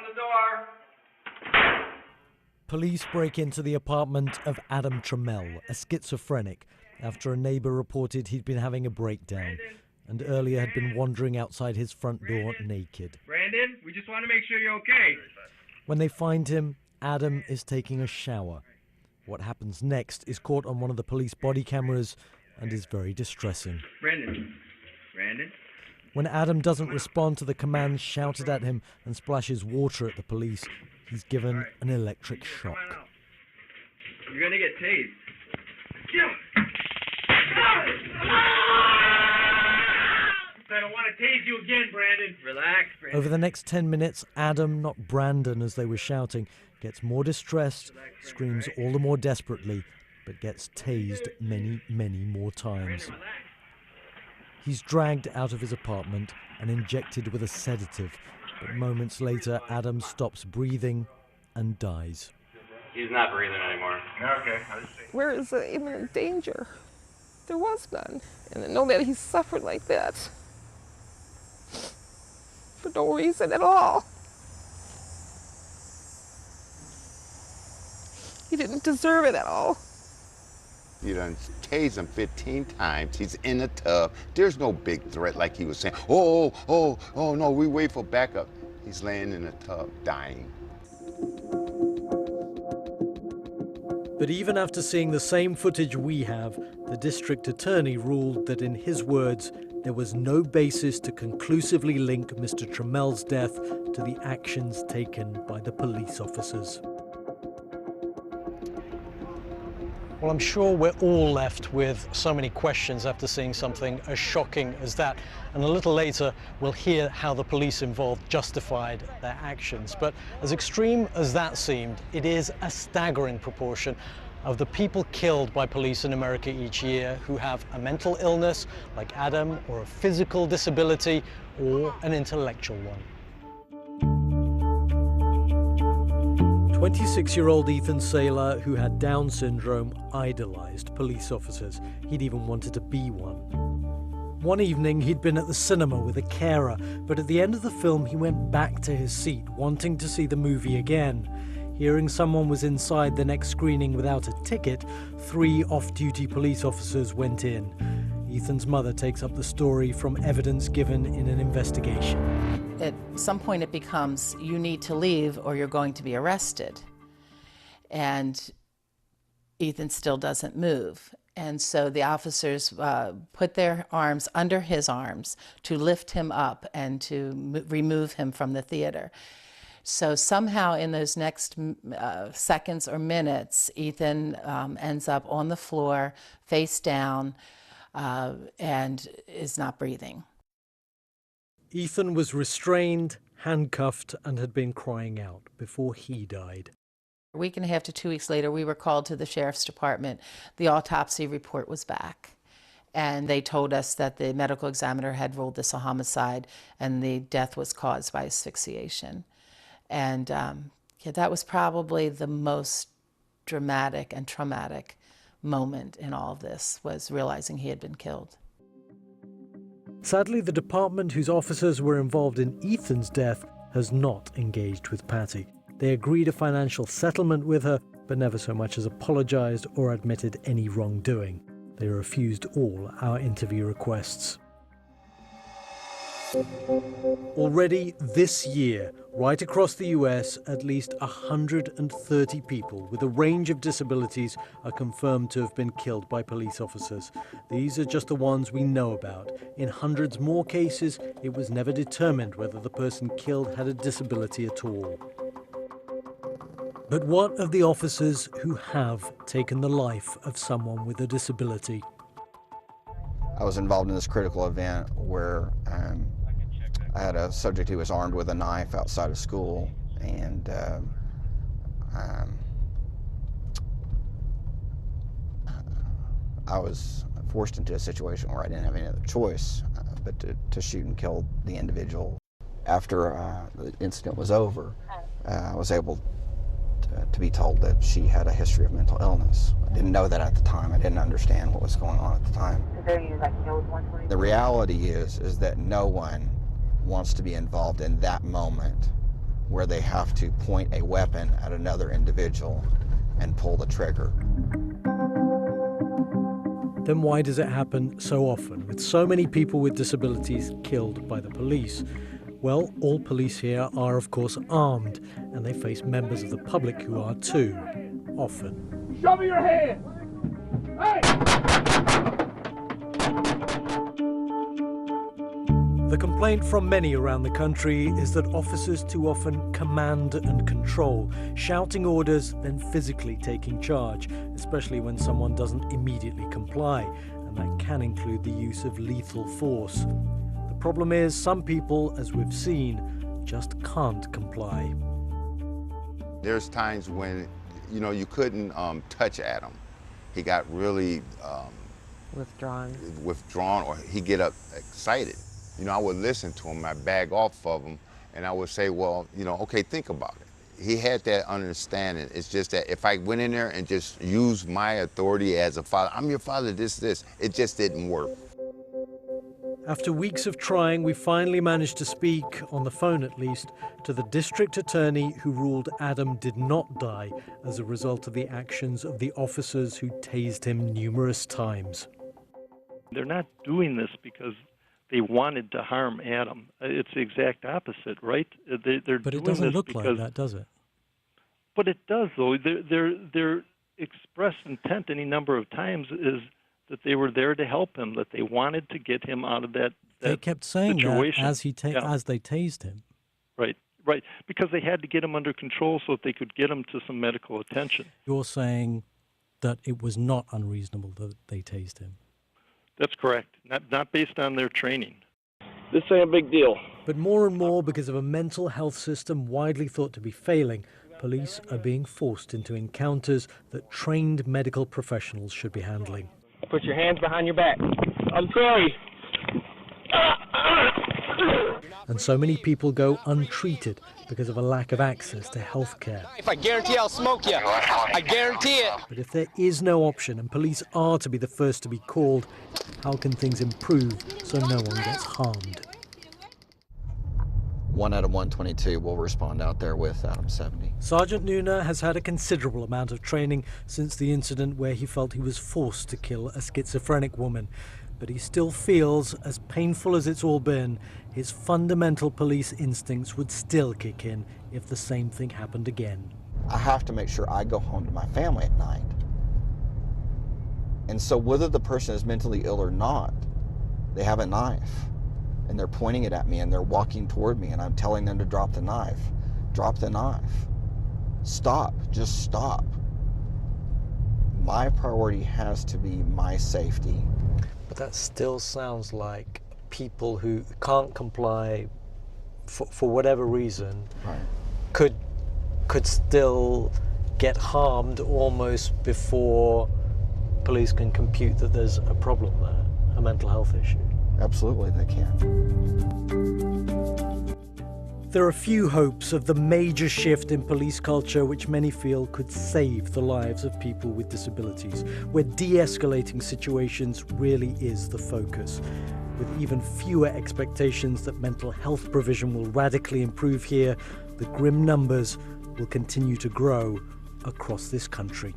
the door. Police break into the apartment of Aleem Trammell, a schizophrenic, after a neighbor reported he'd been having a breakdown and earlier had been wandering outside his front door naked. Brandon, we just want to make sure you're okay. When they find him, Aleem is taking a shower. What happens next is caught on one of the police body cameras and is very distressing. Brandon. When Aleem doesn't respond to the commands shouted at him and splashes water at the police, he's given an electric shock. You're gonna get tased. I don't want to tase you again, Brandon. Relax, Brandon. Over the next 10 minutes, Aleem, not Brandon as they were shouting, gets more distressed, screams all the more desperately, but gets tased many, many more times. He's dragged out of his apartment and injected with a sedative, but moments later, Aleem stops breathing and dies. He's not breathing anymore. Okay. Where is the imminent danger? There was none. And to know that he suffered like that for no reason at all. He didn't deserve it at all. You done tased him 15 times. He's in a tub. There's no big threat like he was saying. Oh, no, we wait for backup. He's laying in a tub, dying. But even after seeing the same footage we have, the district attorney ruled that, in his words, there was no basis to conclusively link Mr. Trammell's death to the actions taken by the police officers. Well, I'm sure we're all left with so many questions after seeing something as shocking as that. And a little later, we'll hear how the police involved justified their actions. But as extreme as that seemed, it is a staggering proportion of the people killed by police in America each year who have a mental illness like Aleem, or a physical disability, or an intellectual one. 26-year-old Ethan Saylor, who had Down syndrome, idolized police officers. He'd even wanted to be one. One evening, he'd been at the cinema with a carer, but at the end of the film, he went back to his seat, wanting to see the movie again. Hearing someone was inside the next screening without a ticket, 3 off-duty police officers went in. Ethan's mother takes up the story from evidence given in an investigation. At some point it becomes, you need to leave or you're going to be arrested. And Ethan still doesn't move. And so the officers put their arms under his arms to lift him up and to remove him from the theater. So somehow in those next seconds or minutes, Ethan ends up on the floor, face down, and is not breathing. Ethan was restrained, handcuffed, and had been crying out before he died. A week and a half to 2 weeks later, we were called to the sheriff's department. The autopsy report was back, and they told us that the medical examiner had ruled this a homicide and the death was caused by asphyxiation. And yeah, that was probably the most dramatic and traumatic moment in all of this, was realizing he had been killed. Sadly, the department whose officers were involved in Ethan's death has not engaged with Patti. They agreed a financial settlement with her, but never so much as apologized or admitted any wrongdoing. They refused all our interview requests. Already this year, right across the US, at least 130 people with a range of disabilities are confirmed to have been killed by police officers. These are just the ones we know about. In hundreds more cases, it was never determined whether the person killed had a disability at all. But what of the officers who have taken the life of someone with a disability? I was involved in this critical event where I had a subject who was armed with a knife outside of school, and I was forced into a situation where I didn't have any other choice but to shoot and kill the individual. After the incident was over, I was able to be told that she had a history of mental illness. I didn't know that at the time. I didn't understand what was going on at the time. The reality is that no one wants to be involved in that moment where they have to point a weapon at another individual and pull the trigger. Then why does it happen so often, with so many people with disabilities killed by the police? Well, all police here are, of course, armed, and they face members of the public who are too, often. Show me your hand! Hey! The complaint from many around the country is that officers too often command and control, shouting orders, then physically taking charge, especially when someone doesn't immediately comply, and that can include the use of lethal force. The problem is some people, as we've seen, just can't comply. There's times when, you know, you couldn't touch Adam. He got really withdrawn, or he'd get up excited. You know, I would listen to him, I'd bag off of him, and I would say, well, you know, okay, think about it. He had that understanding. It's just that if I went in there and just used my authority as a father, I'm your father, this, it just didn't work. After weeks of trying, we finally managed to speak, on the phone at least, to the district attorney who ruled Adam did not die as a result of the actions of the officers who tased him numerous times. They're not doing this because they wanted to harm Adam. It's the exact opposite, right? They're but it doing doesn't this look because, like that, does it? But it does, though. Their express intent any number of times is that they were there to help him, that they wanted to get him out of that They kept saying situation. that as they tased him. Right, because they had to get him under control so that they could get him to some medical attention. You're saying that it was not unreasonable that they tased him. That's correct, not based on their training. This ain't a big deal. But more and more, because of a mental health system widely thought to be failing, police are being forced into encounters that trained medical professionals should be handling. Put your hands behind your back. I'm sorry. And so many people go untreated because of a lack of access to health care. I guarantee I'll smoke you. I guarantee it. But if there is no option and police are to be the first to be called, how can things improve so no one gets harmed? 1 out of 122 will respond out there with Adam 70. Sergeant Nuna has had a considerable amount of training since the incident where he felt he was forced to kill a schizophrenic woman. But he still feels, as painful as it's all been, his fundamental police instincts would still kick in if the same thing happened again. I have to make sure I go home to my family at night. And so whether the person is mentally ill or not, they have a knife and they're pointing it at me and they're walking toward me and I'm telling them to drop the knife. Drop the knife. Stop. Just stop. My priority has to be my safety. But that still sounds like people who can't comply for whatever reason Right. could still get harmed almost before police can compute that there's a problem there, a mental health issue. Absolutely, they can. There are few hopes of the major shift in police culture which many feel could save the lives of people with disabilities, where de-escalating situations really is the focus. With even fewer expectations that mental health provision will radically improve here, the grim numbers will continue to grow across this country.